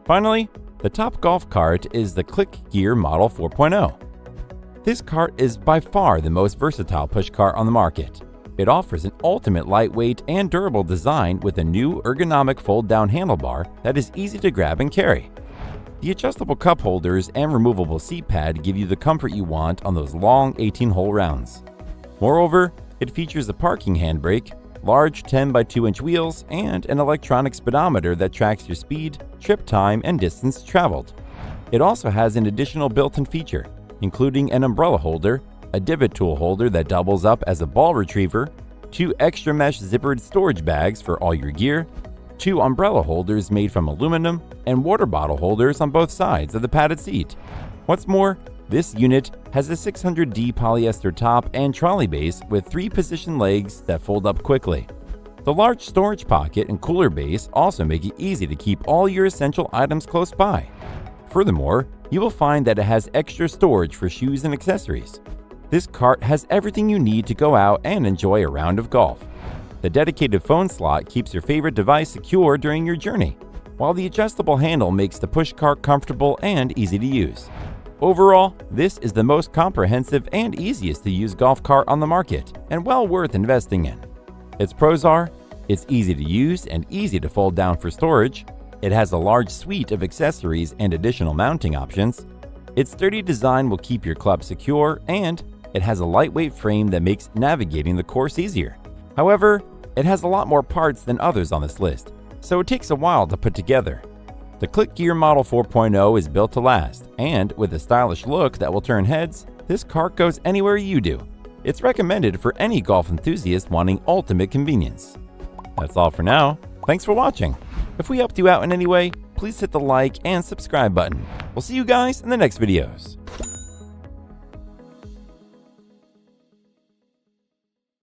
Finally, the top golf cart is the Clicgear Model 4.0. This cart is by far the most versatile push cart on the market. It offers an ultimate lightweight and durable design with a new ergonomic fold-down handlebar that is easy to grab and carry. The adjustable cup holders and removable seat pad give you the comfort you want on those long 18-hole rounds. Moreover, it features a parking handbrake, large 10 by 2-inch wheels, and an electronic speedometer that tracks your speed, trip time, and distance traveled. It also has an additional built-in feature, including an umbrella holder, a divot tool holder that doubles up as a ball retriever, 2 extra mesh zippered storage bags for all your gear, 2 umbrella holders made from aluminum, and water bottle holders on both sides of the padded seat. What's more, this unit has a 600D polyester top and trolley base with 3 position legs that fold up quickly. The large storage pocket and cooler base also make it easy to keep all your essential items close by. Furthermore, you will find that it has extra storage for shoes and accessories. This cart has everything you need to go out and enjoy a round of golf. The dedicated phone slot keeps your favorite device secure during your journey, while the adjustable handle makes the push cart comfortable and easy to use. Overall, this is the most comprehensive and easiest to use golf cart on the market, and well worth investing in. Its pros are, it's easy to use and easy to fold down for storage, it has a large suite of accessories and additional mounting options, its sturdy design will keep your club secure, and it has a lightweight frame that makes navigating the course easier. However, it has a lot more parts than others on this list, so it takes a while to put together. The Clicgear Model 4.0 is built to last, and with a stylish look that will turn heads, this cart goes anywhere you do. It's recommended for any golf enthusiast wanting ultimate convenience. That's all for now. Thanks for watching. If we helped you out in any way, please hit the like and subscribe button. We'll see you guys in the next videos.